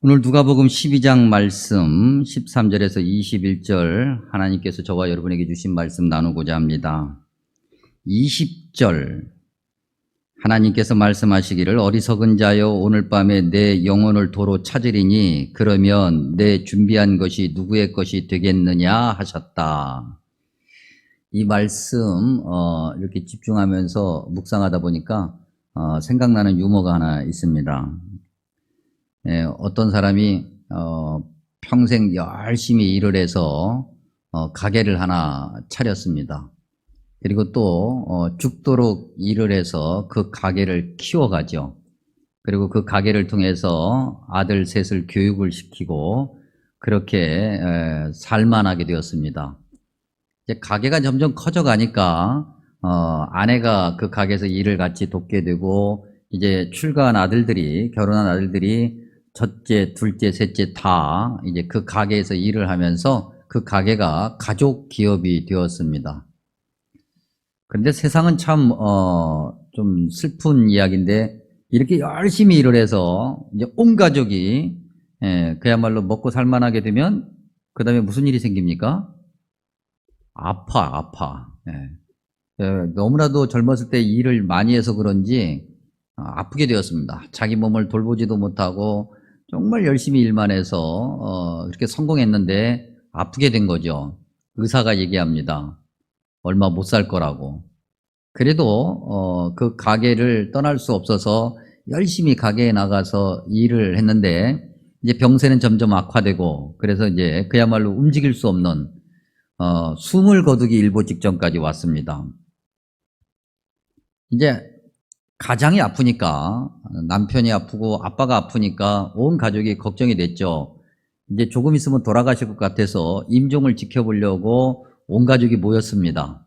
오늘 누가복음 12장 말씀 13절에서 21절 하나님께서 저와 여러분에게 주신 말씀 나누고자 합니다. 20절 하나님께서 말씀하시기를 어리석은 자여 오늘 밤에 내 영혼을 도로 찾으리니 그러면 내 준비한 것이 누구의 것이 되겠느냐 하셨다. 이 말씀 이렇게 집중하면서 묵상하다 보니까 생각나는 유머가 하나 있습니다. 어떤 사람이 평생 열심히 일을 해서 가게를 하나 차렸습니다. 그리고 또 죽도록 일을 해서 그 가게를 키워가죠. 그리고 그 가게를 통해서 아들 셋을 교육을 시키고 그렇게 살만하게 되었습니다. 이제 가게가 점점 커져가니까 아내가 그 가게에서 일을 같이 돕게 되고 이제 출가한 아들들이, 결혼한 아들들이 첫째, 둘째, 셋째 다 이제 그 가게에서 일을 하면서 그 가게가 가족 기업이 되었습니다. 그런데 세상은 참 좀 슬픈 이야기인데 이렇게 열심히 일을 해서 이제 온 가족이 그야말로 먹고 살만하게 되면 그 다음에 무슨 일이 생깁니까? 아파. 너무나도 젊었을 때 일을 많이 해서 그런지 아프게 되었습니다. 자기 몸을 돌보지도 못하고 정말 열심히 일만 해서 그렇게 성공했는데 아프게 된 거죠. 의사가 얘기합니다. 얼마 못 살 거라고. 그래도 그 가게를 떠날 수 없어서 열심히 가게에 나가서 일을 했는데 이제 병세는 점점 악화되고 그래서 이제 그야말로 움직일 수 없는 숨을 거두기 일보 직전까지 왔습니다. 이제 가장이 아프니까, 남편이 아프고 아빠가 아프니까 온 가족이 걱정이 됐죠. 이제 조금 있으면 돌아가실 것 같아서 임종을 지켜보려고 온 가족이 모였습니다.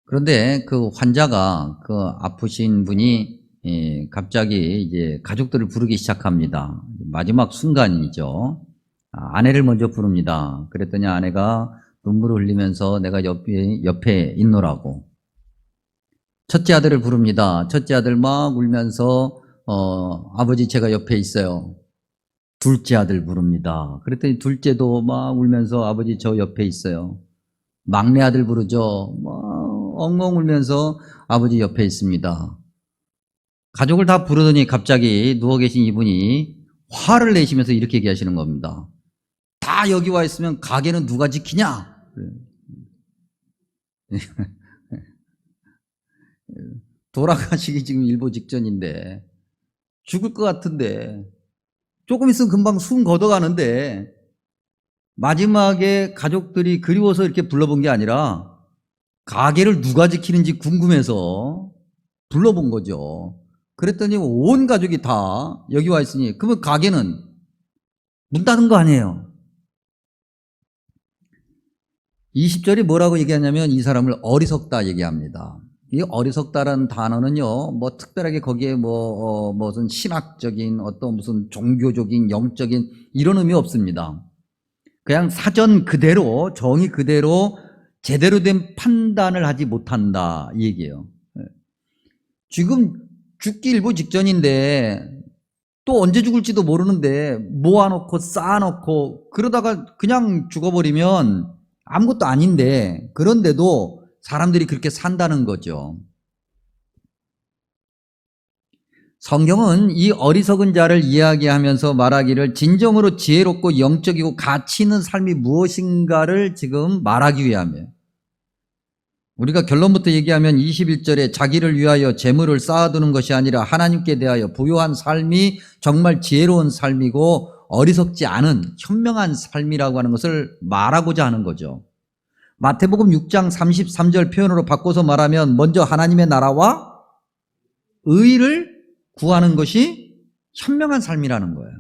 그런데 그 환자가, 그 아프신 분이 갑자기 이제 가족들을 부르기 시작합니다. 마지막 순간이죠. 아내를 먼저 부릅니다. 그랬더니 아내가 눈물을 흘리면서 내가 옆에 있노라고. 첫째 아들을 부릅니다. 첫째 아들 막 울면서 아버지 제가 옆에 있어요. 둘째 아들 부릅니다. 그랬더니 둘째도 막 울면서 아버지 저 옆에 있어요. 막내 아들 부르죠. 막 엉엉 울면서 아버지 옆에 있습니다. 가족을 다 부르더니 갑자기 누워 계신 이분이 화를 내시면서 이렇게 얘기하시는 겁니다. 다 여기 와 있으면 가게는 누가 지키냐? 돌아가시기 지금 일보 직전인데 죽을 것 같은데 조금 있으면 금방 숨 걷어가는데 마지막에 가족들이 그리워서 이렇게 불러본 게 아니라 가게를 누가 지키는지 궁금해서 불러본 거죠. 그랬더니 온 가족이 다 여기 와 있으니 그러면 가게는 문 닫은 거 아니에요. 20절이 뭐라고 얘기하냐면 이 사람을 어리석다 얘기합니다. 이 어리석다라는 단어는요, 뭐 특별하게 거기에 무슨 신학적인 어떤 무슨 종교적인 영적인 이런 의미 없습니다. 그냥 사전 그대로 정의 그대로 제대로 된 판단을 하지 못한다 이 얘기예요. 지금 죽기 일보 직전인데 또 언제 죽을지도 모르는데 모아놓고 쌓아놓고 그러다가 그냥 죽어버리면 아무것도 아닌데 그런데도 사람들이 그렇게 산다는 거죠. 성경은 이 어리석은 자를 이야기하면서 말하기를 진정으로 지혜롭고 영적이고 가치 있는 삶이 무엇인가를 지금 말하기 위함이에요. 우리가 결론부터 얘기하면 21절에 자기를 위하여 재물을 쌓아두는 것이 아니라 하나님께 대하여 부요한 삶이 정말 지혜로운 삶이고 어리석지 않은 현명한 삶이라고 하는 것을 말하고자 하는 거죠. 마태복음 6장 33절 표현으로 바꿔서 말하면 먼저 하나님의 나라와 의를 구하는 것이 현명한 삶이라는 거예요.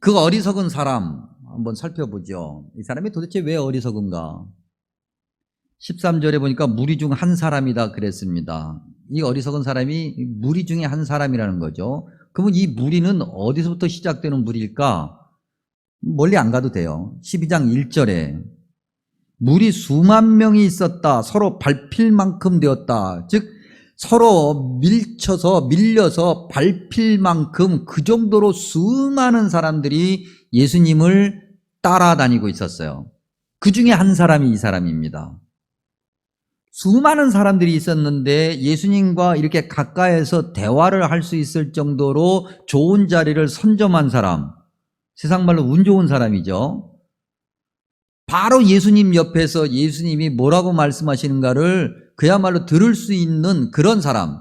그 어리석은 사람 한번 살펴보죠. 이 사람이 도대체 왜 어리석은가? 13절에 보니까 무리 중 한 사람이다 그랬습니다. 이 어리석은 사람이 무리 중에 한 사람이라는 거죠. 그러면 이 무리는 어디서부터 시작되는 무리일까? 멀리 안 가도 돼요. 12장 1절에 무리 수만 명이 있었다. 서로 밟힐 만큼 되었다. 즉 서로 밀려서 밟힐 만큼 그 정도로 수많은 사람들이 예수님을 따라다니고 있었어요. 그 중에 한 사람이 이 사람입니다. 수많은 사람들이 있었는데 예수님과 이렇게 가까이에서 대화를 할 수 있을 정도로 좋은 자리를 선점한 사람, 세상 말로 운 좋은 사람이죠. 바로 예수님 옆에서 예수님이 뭐라고 말씀하시는가를 그야말로 들을 수 있는 그런 사람.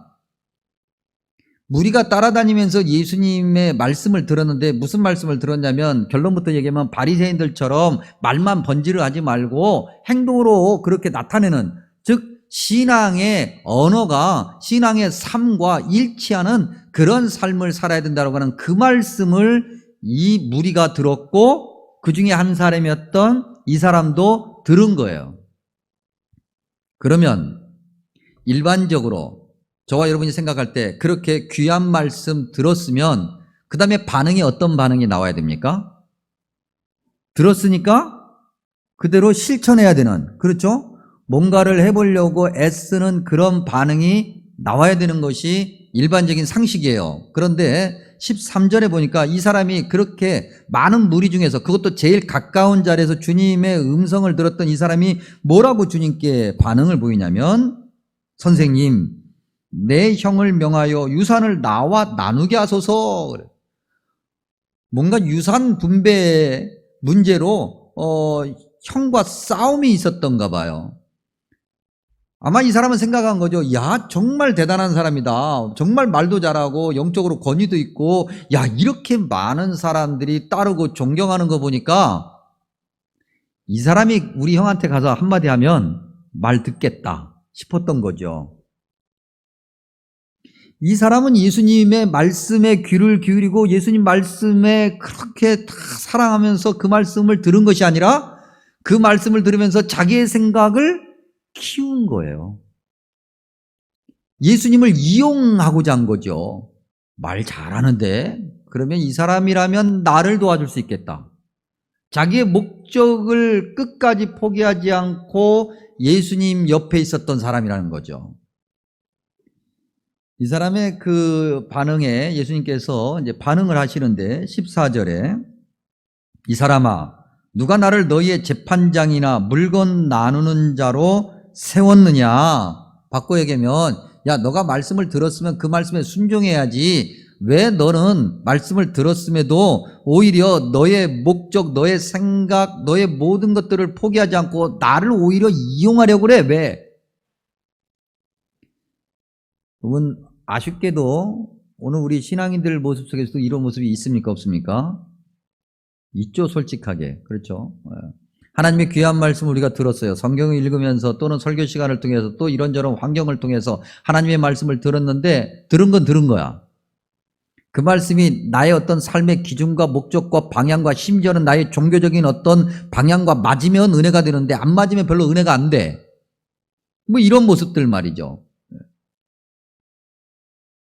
무리가 따라다니면서 예수님의 말씀을 들었는데 무슨 말씀을 들었냐면, 결론부터 얘기하면 바리새인들처럼 말만 번지를 하지 말고 행동으로 그렇게 나타내는, 즉 신앙의 언어가 신앙의 삶과 일치하는 그런 삶을 살아야 된다고 하는 그 말씀을 이 무리가 들었고, 그 중에 한 사람이었던 이 사람도 들은 거예요. 그러면 일반적으로 저와 여러분이 생각할 때 그렇게 귀한 말씀 들었으면 그 다음에 반응이 어떤 반응이 나와야 됩니까? 들었으니까 그대로 실천해야 되는, 그렇죠? 뭔가를 해보려고 애쓰는 그런 반응이 나와야 되는 것이 일반적인 상식이에요. 그런데 13절에 보니까 이 사람이 그렇게 많은 무리 중에서, 그것도 제일 가까운 자리에서 주님의 음성을 들었던 이 사람이 뭐라고 주님께 반응을 보이냐면, 선생님, 내 형을 명하여 유산을 나와 나누게 하소서. 뭔가 유산 분배 문제로 형과 싸움이 있었던가 봐요. 아마 이 사람은 생각한 거죠. 야, 정말 대단한 사람이다. 정말 말도 잘하고 영적으로 권위도 있고, 야, 이렇게 많은 사람들이 따르고 존경하는 거 보니까 이 사람이 우리 형한테 가서 한마디 하면 말 듣겠다 싶었던 거죠. 이 사람은 예수님의 말씀에 귀를 기울이고 예수님 말씀에 그렇게 다 사랑하면서 그 말씀을 들은 것이 아니라 그 말씀을 들으면서 자기의 생각을 키운 거예요. 예수님을 이용하고자 한 거죠. 말 잘하는데 그러면 이 사람이라면 나를 도와줄 수 있겠다. 자기의 목적을 끝까지 포기하지 않고 예수님 옆에 있었던 사람이라는 거죠. 이 사람의 그 반응에 예수님께서 이제 반응을 하시는데 14절에 이 사람아, 누가 나를 너희의 재판장이나 물건 나누는 자로 세웠느냐? 바꿔 얘기하면, 야, 너가 말씀을 들었으면 그 말씀에 순종해야지. 왜 너는 말씀을 들었음에도 오히려 너의 목적, 너의 생각, 너의 모든 것들을 포기하지 않고 나를 오히려 이용하려고 그래? 왜? 여러분, 아쉽게도 오늘 우리 신앙인들 모습 속에서도 이런 모습이 있습니까? 없습니까? 있죠, 솔직하게. 그렇죠? 하나님의 귀한 말씀 우리가 들었어요. 성경을 읽으면서 또는 설교 시간을 통해서 또 이런저런 환경을 통해서 하나님의 말씀을 들었는데 들은 건 들은 거야. 그 말씀이 나의 어떤 삶의 기준과 목적과 방향과 심지어는 나의 종교적인 어떤 방향과 맞으면 은혜가 되는데 안 맞으면 별로 은혜가 안 돼. 뭐 이런 모습들 말이죠.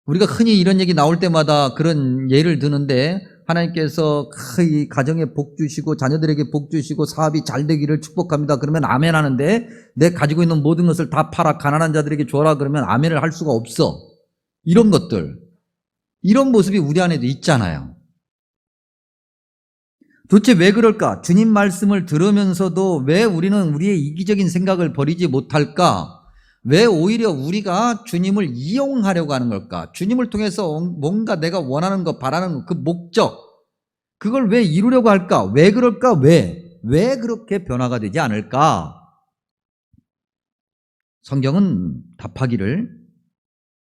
우리가 흔히 이런 얘기 나올 때마다 그런 예를 드는데, 하나님께서 이 가정에 복 주시고 자녀들에게 복 주시고 사업이 잘 되기를 축복합니다. 그러면 아멘 하는데, 내 가지고 있는 모든 것을 다 팔아 가난한 자들에게 줘라 그러면 아멘을 할 수가 없어. 이런 것들, 이런 모습이 우리 안에도 있잖아요. 도대체 왜 그럴까? 주님 말씀을 들으면서도 왜 우리는 우리의 이기적인 생각을 버리지 못할까? 왜 오히려 우리가 주님을 이용하려고 하는 걸까? 주님을 통해서 뭔가 내가 원하는 거, 바라는 거, 그 목적, 그걸 왜 이루려고 할까? 왜 그럴까? 왜 그렇게 변화가 되지 않을까? 성경은 답하기를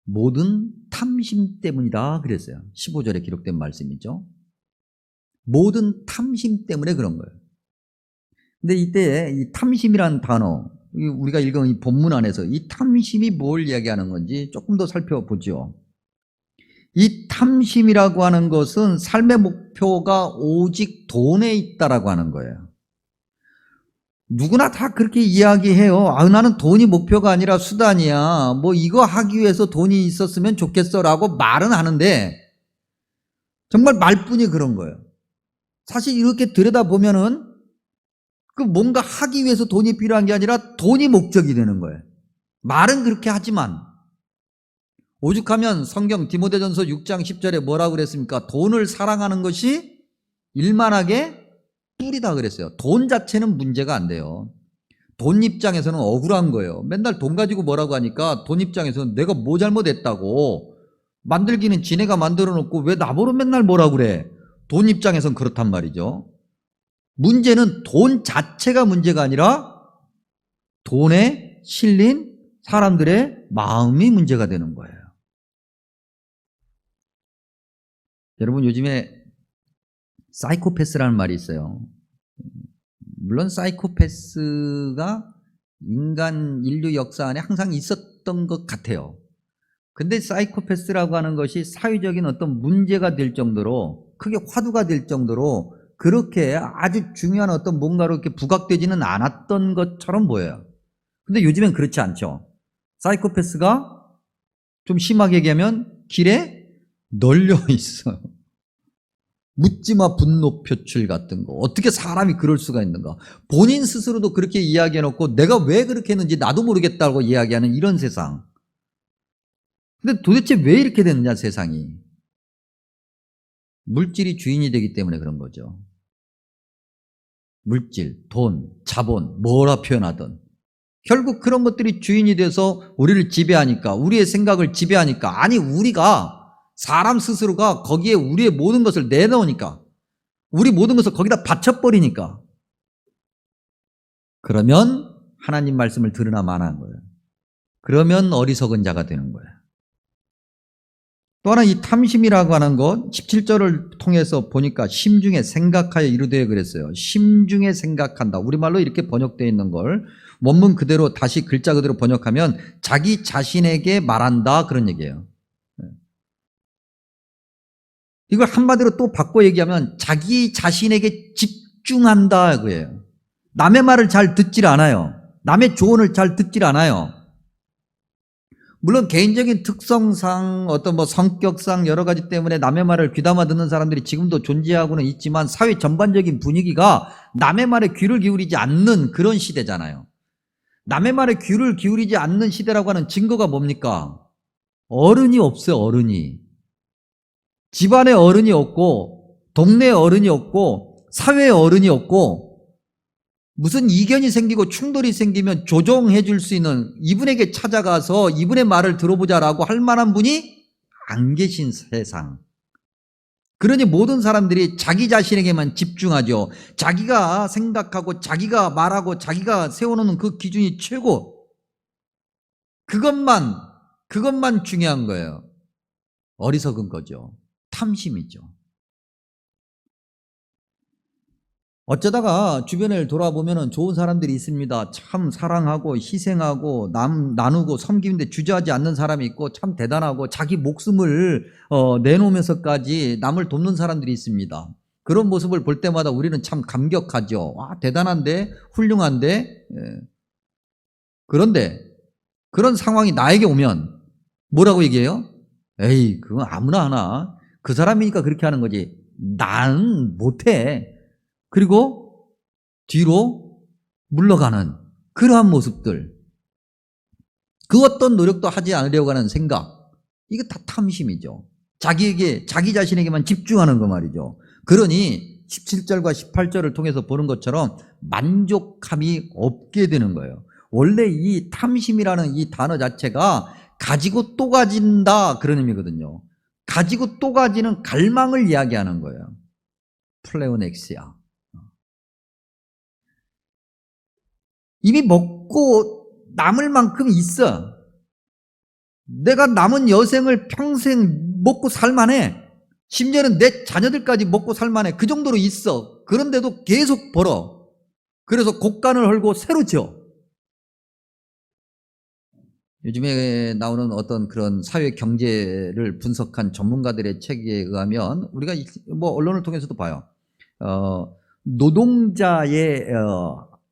모든 탐심 때문이다 그랬어요. 15절에 기록된 말씀이죠. 모든 탐심 때문에 그런 거예요. 근데 이때 이 탐심이라는 단어, 우리가 읽은 이 본문 안에서 이 탐심이 뭘 이야기하는 건지 조금 더 살펴보죠. 이 탐심이라고 하는 것은 삶의 목표가 오직 돈에 있다라고 하는 거예요. 누구나 다 그렇게 이야기해요. 아, 나는 돈이 목표가 아니라 수단이야. 뭐 이거 하기 위해서 돈이 있었으면 좋겠어라고 말은 하는데 정말 말뿐이 그런 거예요. 사실 이렇게 들여다보면은 그 뭔가 하기 위해서 돈이 필요한 게 아니라 돈이 목적이 되는 거예요. 말은 그렇게 하지만 오죽하면 성경 디모데전서 6장 10절에 뭐라고 그랬습니까? 돈을 사랑하는 것이 일만하게 뿌리다 그랬어요. 돈 자체는 문제가 안 돼요. 돈 입장에서는 억울한 거예요. 맨날 돈 가지고 뭐라고 하니까 돈 입장에서는 내가 뭐 잘못했다고, 만들기는 지네가 만들어 놓고 왜 나보러 맨날 뭐라고 그래. 돈 입장에서는 그렇단 말이죠. 문제는 돈 자체가 문제가 아니라 돈에 실린 사람들의 마음이 문제가 되는 거예요. 여러분, 요즘에 사이코패스라는 말이 있어요. 물론 사이코패스가 인류 역사 안에 항상 있었던 것 같아요. 근데 사이코패스라고 하는 것이 사회적인 어떤 문제가 될 정도로, 크게 화두가 될 정도로 그렇게 아주 중요한 어떤 뭔가로 이렇게 부각되지는 않았던 것처럼 보여요. 근데 요즘엔 그렇지 않죠. 사이코패스가 좀 심하게 얘기하면 길에 널려 있어요. 묻지마 분노 표출 같은 거. 어떻게 사람이 그럴 수가 있는가. 본인 스스로도 그렇게 이야기해놓고 내가 왜 그렇게 했는지 나도 모르겠다고 이야기하는 이런 세상. 근데 도대체 왜 이렇게 됐느냐, 세상이. 물질이 주인이 되기 때문에 그런 거죠. 물질, 돈, 자본, 뭐라 표현하든 결국 그런 것들이 주인이 돼서 우리를 지배하니까, 우리의 생각을 지배하니까, 아니 우리가, 사람 스스로가 거기에 우리의 모든 것을 내놓으니까, 우리 모든 것을 거기다 바쳐버리니까, 그러면 하나님 말씀을 들으나 마나한 거예요. 그러면 어리석은 자가 되는 거예요. 또 하나, 이 탐심이라고 하는 것 17절을 통해서 보니까 심중에 생각하여 이르되 그랬어요. 심중에 생각한다. 우리말로 이렇게 번역되어 있는 걸 원문 그대로 다시 글자 그대로 번역하면 자기 자신에게 말한다, 그런 얘기예요. 이걸 한마디로 또 바꿔 얘기하면 자기 자신에게 집중한다, 그거예요. 남의 말을 잘 듣질 않아요. 남의 조언을 잘 듣질 않아요. 물론 개인적인 특성상, 어떤 성격상 여러 가지 때문에 남의 말을 귀담아 듣는 사람들이 지금도 존재하고는 있지만, 사회 전반적인 분위기가 남의 말에 귀를 기울이지 않는 그런 시대잖아요. 남의 말에 귀를 기울이지 않는 시대라고 하는 증거가 뭡니까? 어른이 없어요, 어른이. 집안에 어른이 없고, 동네에 어른이 없고, 사회에 어른이 없고, 무슨 이견이 생기고 충돌이 생기면 조정해 줄 수 있는, 이분에게 찾아가서 이분의 말을 들어보자라고 할 만한 분이 안 계신 세상. 그러니 모든 사람들이 자기 자신에게만 집중하죠. 자기가 생각하고 자기가 말하고 자기가 세워놓는 그 기준이 최고. 그것만 중요한 거예요. 어리석은 거죠. 탐심이죠. 어쩌다가 주변을 돌아보면 좋은 사람들이 있습니다. 참 사랑하고 희생하고 나누고 섬기는데 주저하지 않는 사람이 있고, 참 대단하고 자기 목숨을 내놓으면서까지 남을 돕는 사람들이 있습니다. 그런 모습을 볼 때마다 우리는 참 감격하죠. 와, 대단한데, 훌륭한데. 예. 그런데 그런 상황이 나에게 오면 뭐라고 얘기해요? 에이, 그건 아무나 하나. 그 사람이니까 그렇게 하는 거지. 난 못해. 그리고 뒤로 물러가는 그러한 모습들, 그 어떤 노력도 하지 않으려고 하는 생각, 이거 다 탐심이죠. 자기 자신에게만 집중하는 거 말이죠. 그러니 17절과 18절을 통해서 보는 것처럼 만족함이 없게 되는 거예요. 원래 이 탐심이라는 이 단어 자체가 가지고 또 가진다, 그런 의미거든요. 가지고 또 가지는 갈망을 이야기하는 거예요. 플레오넥시아. 이미 먹고 남을 만큼 있어. 내가 남은 여생을 평생 먹고 살만해. 심지어는 내 자녀들까지 먹고 살만해. 그 정도로 있어. 그런데도 계속 벌어. 그래서 곡간을 헐고 새로 지어. 요즘에 나오는 어떤 그런 사회 경제를 분석한 전문가들의 책에 의하면, 우리가 언론을 통해서도 봐요. 노동자의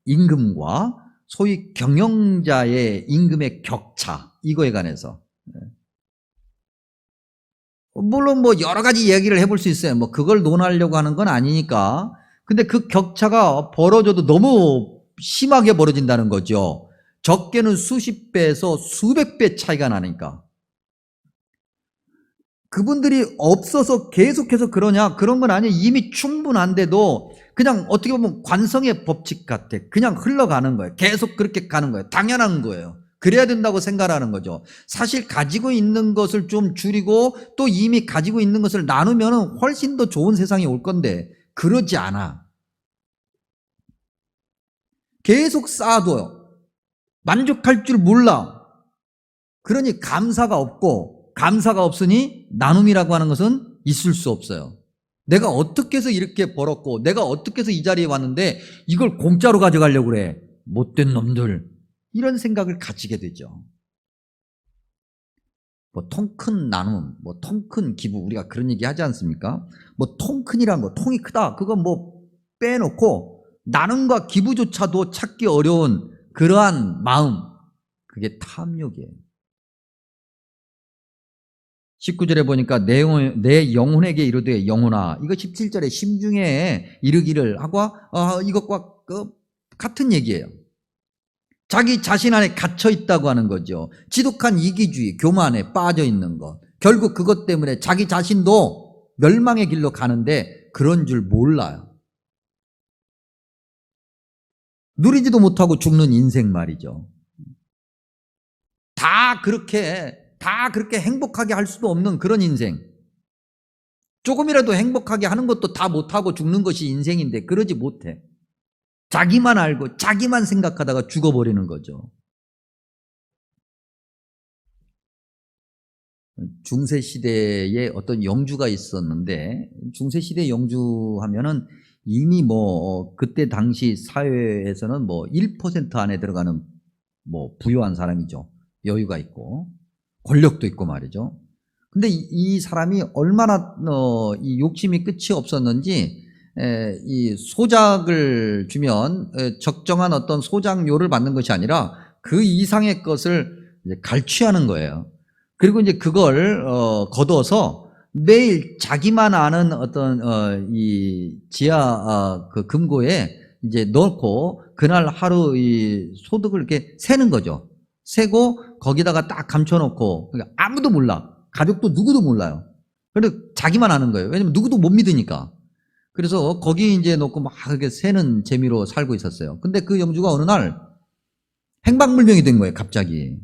임금과 소위 경영자의 임금의 격차, 이거에 관해서. 물론 여러 가지 얘기를 해볼 수 있어요. 그걸 논하려고 하는 건 아니니까. 근데 그 격차가 벌어져도 너무 심하게 벌어진다는 거죠. 적게는 수십 배에서 수백 배 차이가 나니까. 그분들이 없어서 계속해서 그러냐? 그런 건 아니에요. 이미 충분한데도 그냥 어떻게 보면 관성의 법칙 같아. 그냥 흘러가는 거예요. 계속 그렇게 가는 거예요. 당연한 거예요. 그래야 된다고 생각하는 거죠. 사실 가지고 있는 것을 좀 줄이고 또 이미 가지고 있는 것을 나누면 훨씬 더 좋은 세상이 올 건데 그러지 않아. 계속 쌓아둬요. 만족할 줄 몰라. 그러니 감사가 없고 감사가 없으니 나눔이라고 하는 것은 있을 수 없어요. 내가 어떻게 해서 이렇게 벌었고 내가 어떻게 해서 이 자리에 왔는데 이걸 공짜로 가져가려고 그래. 못된 놈들. 이런 생각을 가지게 되죠. 뭐 통 큰 나눔, 뭐 통 큰 기부, 우리가 그런 얘기 하지 않습니까? 뭐 통 큰이란 거, 통이 크다. 그건 뭐 빼놓고 나눔과 기부조차도 찾기 어려운 그러한 마음, 그게 탐욕이에요. 19절에 보니까 내 영혼에게 이르되 영혼아, 이거 17절에 심중에 이르기를 하고 이것과 같은 얘기예요. 자기 자신 안에 갇혀 있다고 하는 거죠. 지독한 이기주의, 교만에 빠져 있는 것. 결국 그것 때문에 자기 자신도 멸망의 길로 가는데 그런 줄 몰라요. 누리지도 못하고 죽는 인생 말이죠. 다 그렇게 행복하게 할 수도 없는 그런 인생. 조금이라도 행복하게 하는 것도 다 못하고 죽는 것이 인생인데 그러지 못해. 자기만 알고 자기만 생각하다가 죽어버리는 거죠. 중세시대에 어떤 영주가 있었는데 중세시대 영주 하면은 이미 뭐 그때 당시 사회에서는 뭐 1% 안에 들어가는 뭐 부유한 사람이죠. 여유가 있고 권력도 있고 말이죠. 근데 이 사람이 얼마나 이 욕심이 끝이 없었는지 이 소작을 주면 적정한 어떤 소작료를 받는 것이 아니라 그 이상의 것을 이제 갈취하는 거예요. 그리고 이제 그걸 걷어서 매일 자기만 아는 어떤 이 지하 그 금고에 이제 넣고 그날 하루 이 소득을 이렇게 세는 거죠. 세고 거기다가 딱 감춰놓고 그러니까 아무도 몰라. 가족도 누구도 몰라요. 그런데 자기만 아는 거예요. 왜냐면 누구도 못 믿으니까. 그래서 거기 이제 놓고 막 이렇게 세는 재미로 살고 있었어요. 근데 그 영주가 어느 날 행방불명이 된 거예요, 갑자기.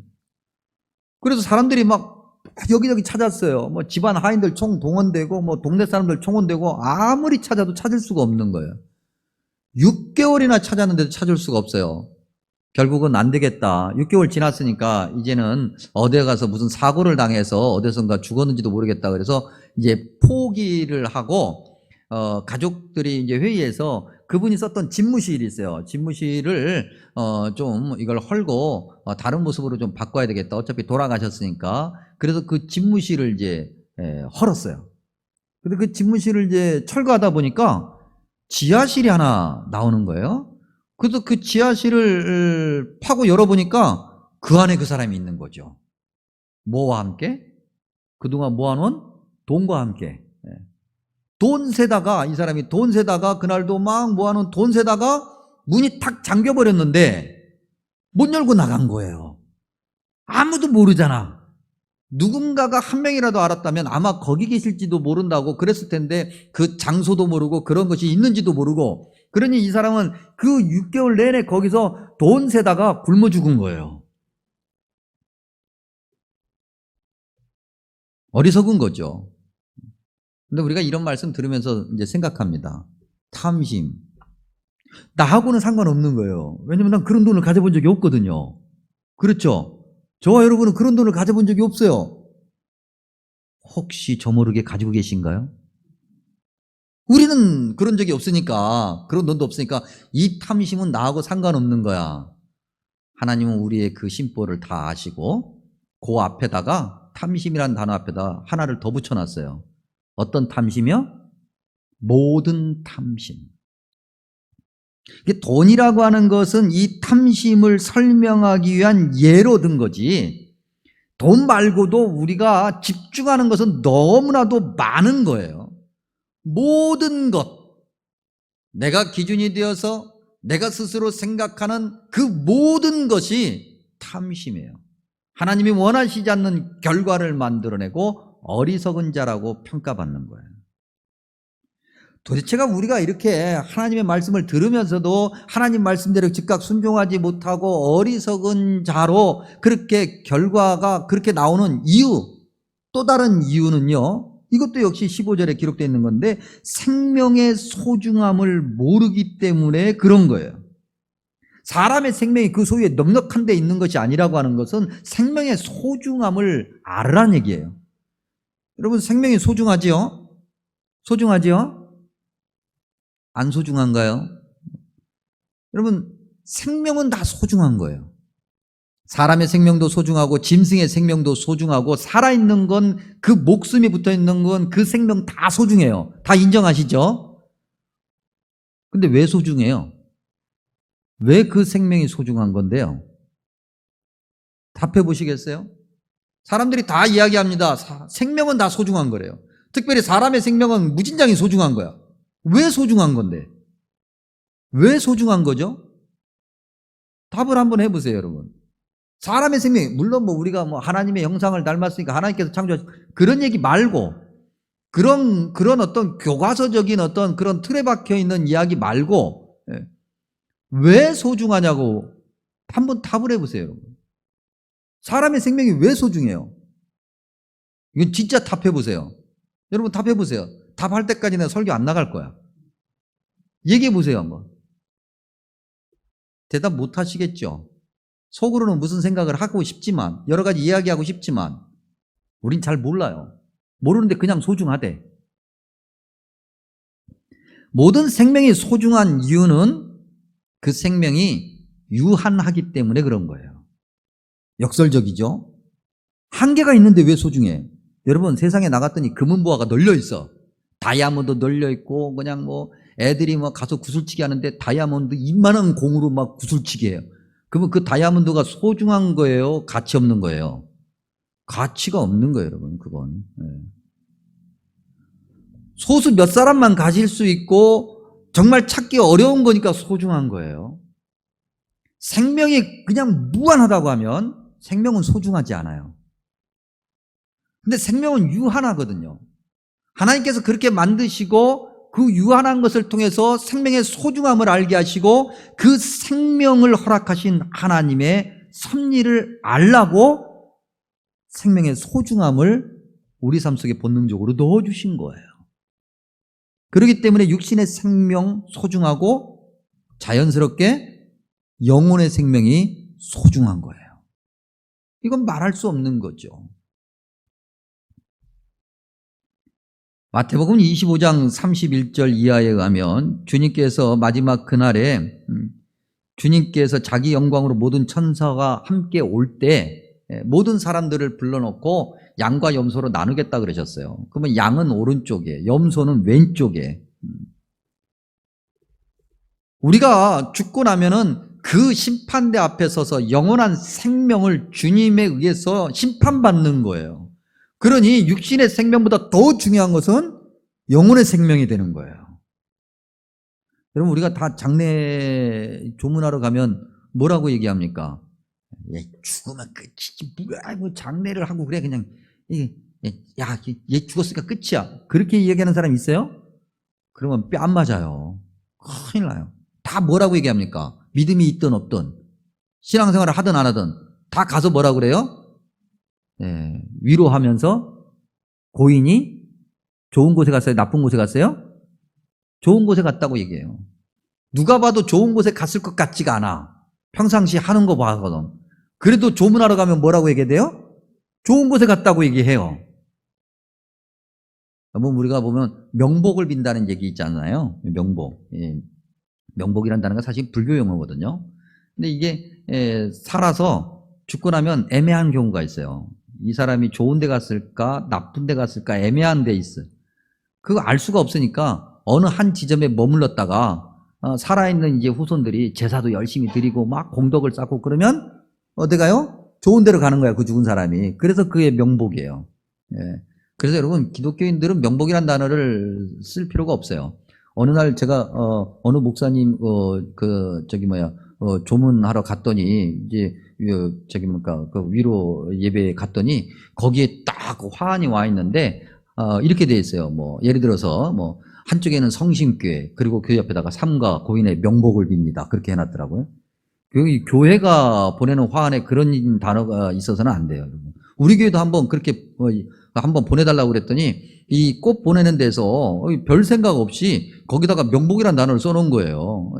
그래서 사람들이 막 여기저기 찾았어요. 뭐 집안 하인들 총동원되고 뭐 동네 사람들 총원되고 아무리 찾아도 찾을 수가 없는 거예요. 6개월이나 찾았는데도 찾을 수가 없어요. 결국은 안 되겠다. 6개월 지났으니까 이제는 어디에 가서 무슨 사고를 당해서 어디선가 죽었는지도 모르겠다. 그래서 이제 포기를 하고 가족들이 이제 회의해서 그분이 썼던 집무실이 있어요. 집무실을 좀 이걸 헐고 다른 모습으로 좀 바꿔야 되겠다. 어차피 돌아가셨으니까. 그래서 그 집무실을 이제 헐었어요. 근데 그 집무실을 이제 철거하다 보니까 지하실이 하나 나오는 거예요. 그래서 그 지하실을 파고 열어보니까 그 안에 그 사람이 있는 거죠. 뭐와 함께? 그동안 모아놓은 돈과 함께. 돈 세다가 이 사람이 돈 세다가 그날도 막 모아놓은 돈 세다가 문이 탁 잠겨버렸는데 못 열고 나간 거예요. 아무도 모르잖아. 누군가가 한 명이라도 알았다면 아마 거기 계실지도 모른다고 그랬을 텐데 그 장소도 모르고 그런 것이 있는지도 모르고 그러니 이 사람은 그 6개월 내내 거기서 돈 세다가 굶어 죽은 거예요. 어리석은 거죠. 근데 우리가 이런 말씀 들으면서 이제 생각합니다. 탐심. 나하고는 상관없는 거예요. 왜냐면 난 그런 돈을 가져본 적이 없거든요. 그렇죠? 저와 여러분은 그런 돈을 가져본 적이 없어요. 혹시 저 모르게 가지고 계신가요? 우리는 그런 적이 없으니까, 그런 돈도 없으니까 이 탐심은 나하고 상관없는 거야. 하나님은 우리의 그 심보를 다 아시고 그 앞에다가 탐심이라는 단어 앞에다 하나를 더 붙여놨어요. 어떤 탐심이요? 모든 탐심. 돈이라고 하는 것은 이 탐심을 설명하기 위한 예로 든 거지, 돈 말고도 우리가 집중하는 것은 너무나도 많은 거예요. 모든 것, 내가 기준이 되어서 내가 스스로 생각하는 그 모든 것이 탐심이에요. 하나님이 원하시지 않는 결과를 만들어내고 어리석은 자라고 평가받는 거예요. 도대체가 우리가 이렇게 하나님의 말씀을 들으면서도 하나님 말씀대로 즉각 순종하지 못하고 어리석은 자로 그렇게 결과가 그렇게 나오는 이유, 또 다른 이유는요, 이것도 역시 15절에 기록되어 있는 건데 생명의 소중함을 모르기 때문에 그런 거예요. 사람의 생명이 그 소유에 넉넉한 데 있는 것이 아니라고 하는 것은 생명의 소중함을 알으란 얘기예요. 여러분, 생명이 소중하지요? 소중하지요? 안 소중한가요? 여러분, 생명은 다 소중한 거예요. 사람의 생명도 소중하고 짐승의 생명도 소중하고 살아있는 건 그 목숨이 붙어있는 건 그 생명 다 소중해요. 다 인정하시죠? 근데 왜 소중해요? 왜 그 생명이 소중한 건데요? 답해 보시겠어요? 사람들이 다 이야기합니다. 생명은 다 소중한 거래요. 특별히 사람의 생명은 무진장이 소중한 거야. 왜 소중한 건데? 왜 소중한 거죠? 답을 한번 해보세요, 여러분. 사람의 생명이, 물론 우리가 하나님의 형상을 닮았으니까 하나님께서 창조하신 그런 얘기 말고, 그런 어떤 교과서적인 어떤 그런 틀에 박혀 있는 이야기 말고, 왜 소중하냐고 한번 답을 해보세요, 여러분. 사람의 생명이 왜 소중해요? 이건 진짜 답해보세요. 여러분 답해보세요. 답할 때까지 내가 설교 안 나갈 거야. 얘기해보세요, 한번. 대답 못 하시겠죠? 속으로는 무슨 생각을 하고 싶지만, 여러 가지 이야기하고 싶지만, 우린 잘 몰라요. 모르는데 그냥 소중하대. 모든 생명이 소중한 이유는 그 생명이 유한하기 때문에 그런 거예요. 역설적이죠? 한계가 있는데 왜 소중해? 여러분, 세상에 나갔더니 금은보화가 널려 있어. 다이아몬드 널려 있고, 그냥 애들이 가서 구슬치기 하는데 다이아몬드 이만한 공으로 막 구슬치기 해요. 그러면 그 다이아몬드가 소중한 거예요? 가치 없는 거예요? 가치가 없는 거예요, 여러분, 그건. 소수 몇 사람만 가질 수 있고, 정말 찾기 어려운 거니까 소중한 거예요. 생명이 그냥 무한하다고 하면 생명은 소중하지 않아요. 근데 생명은 유한하거든요. 하나님께서 그렇게 만드시고 그 유한한 것을 통해서 생명의 소중함을 알게 하시고 그 생명을 허락하신 하나님의 섭리를 알라고 생명의 소중함을 우리 삶 속에 본능적으로 넣어주신 거예요. 그렇기 때문에 육신의 생명 소중하고 자연스럽게 영혼의 생명이 소중한 거예요. 이건 말할 수 없는 거죠. 마태복음 25장 31절 이하에 의하면 주님께서 마지막 그날에 주님께서 자기 영광으로 모든 천사가 함께 올 때 모든 사람들을 불러놓고 양과 염소로 나누겠다 그러셨어요. 그러면 양은 오른쪽에, 염소는 왼쪽에. 우리가 죽고 나면은 그 심판대 앞에 서서 영원한 생명을 주님에 의해서 심판받는 거예요. 그러니 육신의 생명보다 더 중요한 것은 영혼의 생명이 되는 거예요. 여러분, 우리가 다 장례 조문하러 가면 뭐라고 얘기합니까? 죽으면 끝이지. 뭐야, 장례를 하고 그래 그냥 야, 얘 죽었으니까 끝이야. 그렇게 얘기하는 사람 있어요? 그러면 뺨 맞아요. 큰일 나요. 다 뭐라고 얘기합니까? 믿음이 있든 없든 신앙생활을 하든 안 하든 다 가서 뭐라고 그래요? 위로하면서 고인이 좋은 곳에 갔어요? 나쁜 곳에 갔어요? 좋은 곳에 갔다고 얘기해요. 누가 봐도 좋은 곳에 갔을 것 같지가 않아. 평상시 하는 거 봐거든. 그래도 조문하러 가면 뭐라고 얘기해요? 좋은 곳에 갔다고 얘기해요. 우리가 보면 명복을 빈다는 얘기 있잖아요. 명복. 명복이라는 단어가 사실 불교 용어거든요. 근데 이게 살아서 죽고 나면 애매한 경우가 있어요. 이 사람이 좋은 데 갔을까 나쁜 데 갔을까 애매한 데 있어요. 그거 알 수가 없으니까 어느 한 지점에 머물렀다가 살아있는 이제 후손들이 제사도 열심히 드리고 막 공덕을 쌓고 그러면 어디 가요? 좋은 데로 가는 거야, 그 죽은 사람이. 그래서 그게 명복이에요. 그래서 여러분, 기독교인들은 명복이라는 단어를 쓸 필요가 없어요. 어느 날 제가 어느 목사님 조문하러 갔더니 이제 그 위로 예배에 갔더니 거기에 딱 화환이 와 있는데 이렇게 돼 있어요. 뭐 예를 들어서 뭐 한쪽에는 성심교회, 그리고 그 옆에다가 삼가 고인의 명복을 빕니다. 그렇게 해놨더라고요. 여기 교회가 보내는 화환에 그런 단어가 있어서는 안 돼요. 여러분. 우리 교회도 한번 그렇게 한번 보내달라고 그랬더니 이 꽃 보내는 데서 별 생각 없이 거기다가 명복이라는 단어를 써놓은 거예요.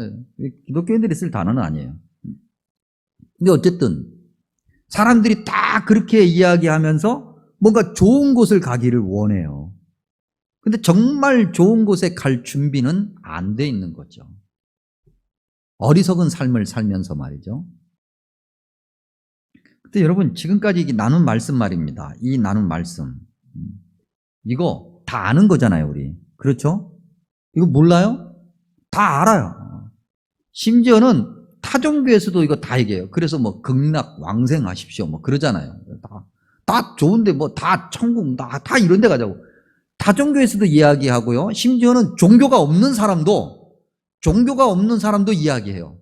기독교인들이 쓸 단어는 아니에요. 근데 어쨌든 사람들이 다 그렇게 이야기하면서 뭔가 좋은 곳을 가기를 원해요. 근데 정말 좋은 곳에 갈 준비는 안 돼 있는 거죠. 어리석은 삶을 살면서 말이죠. 근데 여러분, 지금까지 나눈 말씀 말입니다. 이 나눈 말씀, 이거 다 아는 거잖아요, 우리. 그렇죠? 이거 몰라요? 다 알아요. 심지어는 타종교에서도 이거 다 얘기해요. 그래서 뭐 극락 왕생하십시오 뭐 그러잖아요. 다 좋은데 뭐 다 천국 다 이런 데 가자고. 타종교에서도 이야기하고요. 심지어는 종교가 없는 사람도 이야기해요.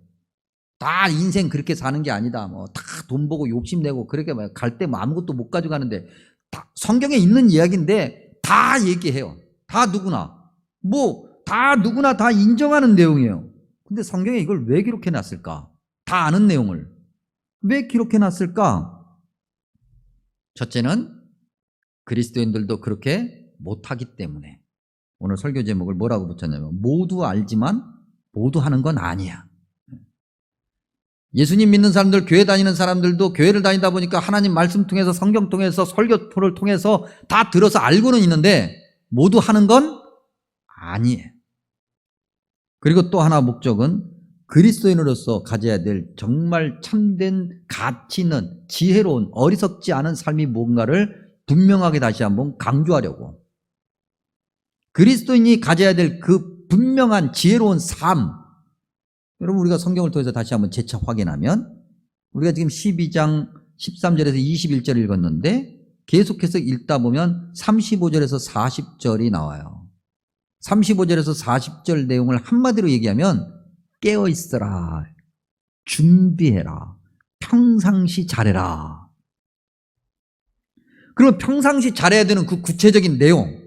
다 인생 그렇게 사는 게 아니다. 뭐 다 돈 보고 욕심내고 그렇게 갈 때 뭐 아무것도 못 가져가는데, 다 성경에 있는 이야기인데 다 얘기해요. 다 누구나 다 인정하는 내용이에요. 근데 성경에 이걸 왜 기록해 놨을까? 다 아는 내용을 왜 기록해 놨을까? 첫째는 그리스도인들도 그렇게 못하기 때문에. 오늘 설교 제목을 뭐라고 붙였냐면 모두 알지만 모두 하는 건 아니야. 예수님 믿는 사람들, 교회 다니는 사람들도 교회를 다니다 보니까 하나님 말씀 통해서, 성경 통해서, 설교를 통해서 다 들어서 알고는 있는데 모두 하는 건 아니에요. 그리고 또 하나 목적은 그리스도인으로서 가져야 될 정말 참된 가치 있는 지혜로운 어리석지 않은 삶이 뭔가를 분명하게 다시 한번 강조하려고. 그리스도인이 가져야 될 그 분명한 지혜로운 삶, 여러분 우리가 성경을 통해서 다시 한번 재차 확인하면, 우리가 지금 12장 13절에서 21절 읽었는데 계속해서 읽다 보면 35절에서 40절이 나와요. 35절에서 40절 내용을 한마디로 얘기하면 깨어있어라, 준비해라, 평상시 잘해라. 그럼 평상시 잘해야 되는 그 구체적인 내용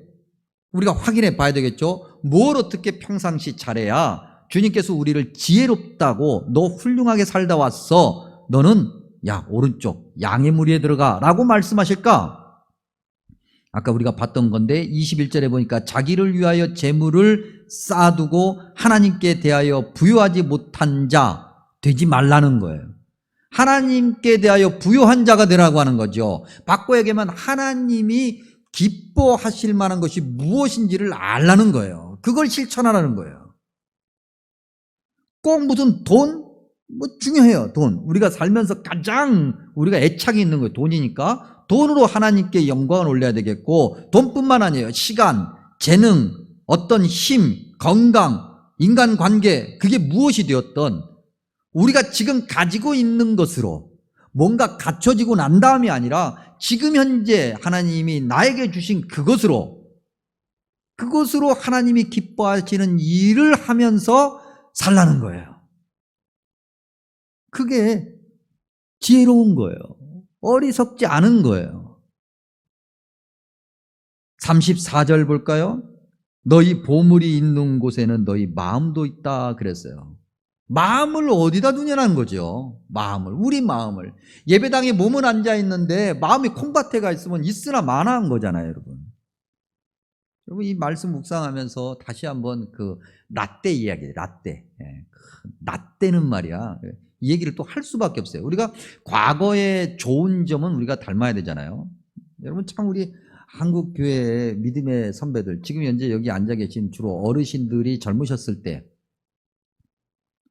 우리가 확인해 봐야 되겠죠. 뭘 어떻게 평상시 잘해야 주님께서 우리를 지혜롭다고, 너 훌륭하게 살다 왔어, 너는 야 오른쪽 양의 무리에 들어가 라고 말씀하실까? 아까 우리가 봤던 건데 21절에 보니까 자기를 위하여 재물을 쌓아두고 하나님께 대하여 부요하지 못한 자 되지 말라는 거예요. 하나님께 대하여 부요한 자가 되라고 하는 거죠. 바꿔 얘기하면 하나님이 기뻐하실 만한 것이 무엇인지를 알라는 거예요. 그걸 실천하라는 거예요. 꼭 무슨 돈? 뭐 중요해요. 돈. 우리가 살면서 가장 우리가 애착이 있는 거예요. 돈이니까 돈으로 하나님께 영광을 올려야 되겠고, 돈뿐만 아니에요. 시간, 재능, 어떤 힘, 건강, 인간관계, 그게 무엇이 되었던 우리가 지금 가지고 있는 것으로 뭔가 갖춰지고 난 다음이 아니라 지금 현재 하나님이 나에게 주신 그것으로 하나님이 기뻐하시는 일을 하면서 살라는 거예요. 그게 지혜로운 거예요. 어리석지 않은 거예요. 34절 볼까요? 너희 보물이 있는 곳에는 너희 마음도 있다 그랬어요. 마음을 어디다 두냐는 거죠. 우리 마음을. 예배당에 몸은 앉아 있는데 마음이 콩밭에 가 있으면 있으나 마나한 거잖아요, 여러분. 여러분 이 말씀 묵상하면서 다시 한번 그 라떼 이야기, 라떼는 말이야. 이 얘기를 또 할 수밖에 없어요. 우리가 과거의 좋은 점은 우리가 닮아야 되잖아요. 여러분 참 우리 한국 교회의 믿음의 선배들, 지금 현재 여기 앉아 계신 주로 어르신들이 젊으셨을 때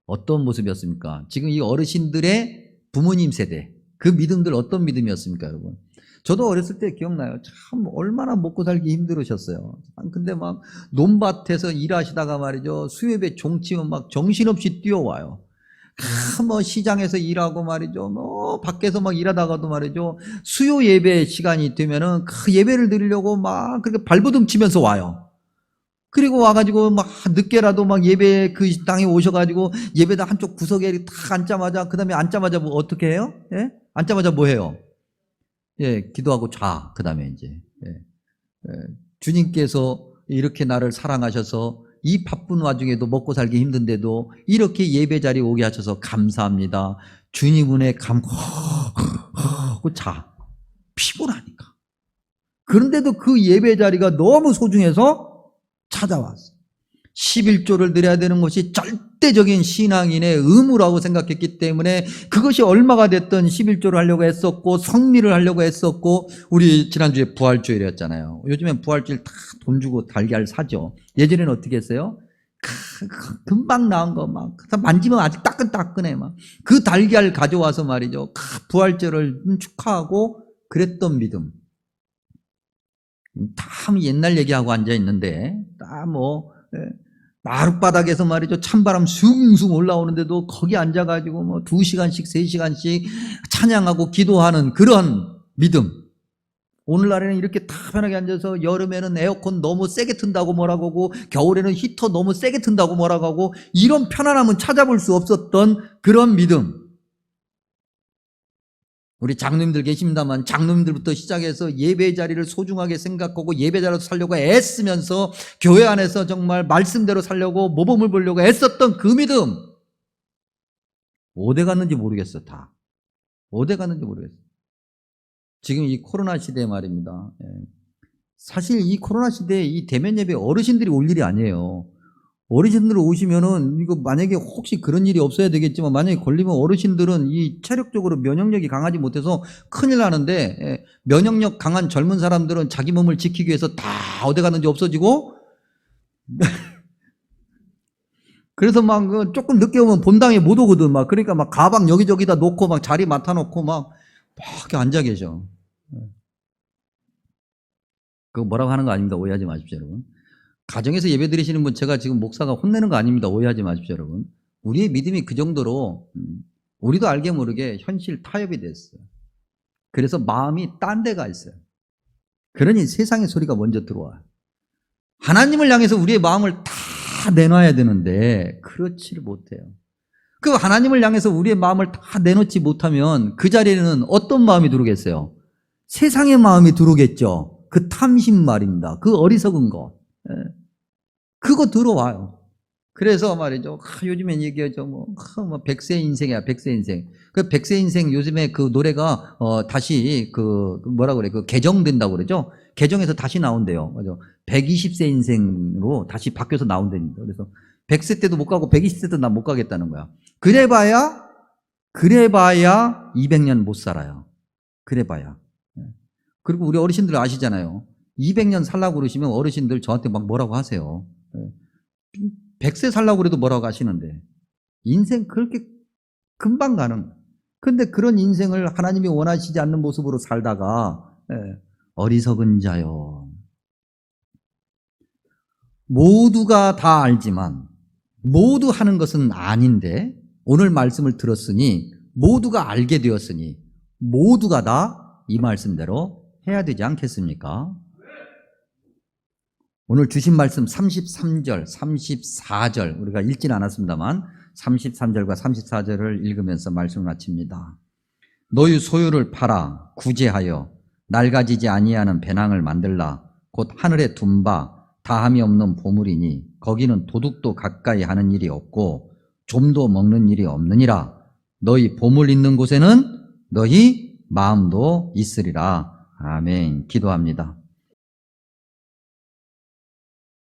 어떤 모습이었습니까? 지금 이 어르신들의 부모님 세대, 그 믿음들 어떤 믿음이었습니까, 여러분? 저도 어렸을 때 기억나요. 참 얼마나 먹고 살기 힘들으셨어요. 근데 막 논밭에서 일하시다가 말이죠, 수협에 종치면 막 정신없이 뛰어와요. 뭐 시장에서 일하고 말이죠, 뭐 밖에서 막 일하다가도 말이죠, 수요 예배 시간이 되면은 그 예배를 드리려고 막 그렇게 발버둥 치면서 와요. 그리고 와가지고 막 늦게라도 막 예배 그 땅에 오셔가지고 예배당 한쪽 구석에 탁 앉자마자, 그 다음에 앉자마자 뭐 어떻게 해요? 예? 앉자마자 뭐 해요? 예, 기도하고 자. 그 다음에 이제. 예. 예. 주님께서 이렇게 나를 사랑하셔서 이 바쁜 와중에도 먹고 살기 힘든데도 이렇게 예배 자리에 오게 하셔서 감사합니다. 주님 은혜 하고 자. 피곤하니까. 그런데도 그 예배 자리가 너무 소중해서 찾아왔어. 11조를 드려야 되는 것이 절대적인 신앙인의 의무라고 생각했기 때문에 그것이 얼마가 됐든 11조를 하려고 했었고 성리를 하려고 했었고, 우리 지난주에 부활주일이었잖아요. 요즘엔 부활주일 다 돈 주고 달걀 사죠. 예전에는 어떻게 했어요? 금방 나온 거 막 만지면 아직 따끈따끈해. 막 그 달걀 가져와서 말이죠, 부활절을 축하하고 그랬던 믿음. 다 옛날 얘기하고 앉아 있는데, 마룻바닥에서 말이죠, 찬바람 숭숭 올라오는데도 거기 앉아가지고 뭐 2시간씩 3시간씩 찬양하고 기도하는 그런 믿음. 오늘날에는 이렇게 다 편하게 앉아서 여름에는 에어컨 너무 세게 튼다고 뭐라고 하고 겨울에는 히터 너무 세게 튼다고 뭐라고 하고, 이런 편안함은 찾아볼 수 없었던 그런 믿음. 우리 장로님들 계십니다만 장로님들부터 시작해서 예배 자리를 소중하게 생각하고 예배 자리로 살려고 애쓰면서 교회 안에서 정말 말씀대로 살려고 모범을 보려고 애썼던 그 믿음, 어디 갔는지 모르겠어. 다 어디 갔는지 모르겠어. 지금 이 코로나 시대에 말입니다. 사실 이 코로나 시대에 이 대면 예배 어르신들이 올 일이 아니에요. 어르신들 오시면은, 이거 만약에 혹시 그런 일이 없어야 되겠지만, 만약에 걸리면 어르신들은 이 체력적으로 면역력이 강하지 못해서 큰일 나는데, 면역력 강한 젊은 사람들은 자기 몸을 지키기 위해서 다 어디 갔는지 없어지고, 그래서 막 조금 늦게 오면 본당에 못 오거든. 막 그러니까 막 가방 여기저기다 놓고 막 자리 맡아놓고 막 이렇게 앉아 계셔. 그거 뭐라고 하는 거 아닙니다. 오해하지 마십시오, 여러분. 가정에서 예배 드리시는 분, 제가 지금 목사가 혼내는 거 아닙니다. 오해하지 마십시오, 여러분. 우리의 믿음이 그 정도로 우리도 알게 모르게 현실 타협이 됐어요. 그래서 마음이 딴 데가 있어요. 그러니 세상의 소리가 먼저 들어와요. 하나님을 향해서 우리의 마음을 다 내놔야 되는데 그렇지를 못해요. 그 하나님을 향해서 우리의 마음을 다 내놓지 못하면 그 자리에는 어떤 마음이 들어오겠어요? 세상의 마음이 들어오겠죠. 그 탐심 말입니다. 그 어리석은 거. 그거 들어와요. 그래서 말이죠, 요즘엔 얘기하죠, 뭐 100세 인생이야, 100세 인생. 그 100세 인생 요즘에 그 노래가 다시 뭐라 그래, 개정된다고 그러죠. 개정해서 다시 나온대요. 맞아. 120세 인생으로 다시 바뀌어서 나온답니다. 그래서 100세 때도 못 가고 120세 때도 난 못 가겠다는 거야. 그래봐야 200년 못 살아요. 그래봐야. 그리고 우리 어르신들 아시잖아요. 200년 살라고 그러시면 어르신들 저한테 막 뭐라고 하세요. 100세 살라고 그래도 뭐라고 하시는데, 인생 그렇게 금방 가는. 근데 그런 인생을 하나님이 원하시지 않는 모습으로 살다가, 어리석은 자요. 모두가 다 알지만 모두 하는 것은 아닌데, 오늘 말씀을 들었으니 모두가 알게 되었으니 모두가 다 이 말씀대로 해야 되지 않겠습니까? 오늘 주신 말씀 33절, 34절 우리가 읽지는 않았습니다만 33절과 34절을 읽으면서 말씀을 마칩니다. 너희 소유를 팔아 구제하여 낡아지지 아니하는 배낭을 만들라. 곧 하늘에 둔 바 다함이 없는 보물이니 거기는 도둑도 가까이 하는 일이 없고 좀도 먹는 일이 없느니라. 너희 보물 있는 곳에는 너희 마음도 있으리라. 아멘. 기도합니다.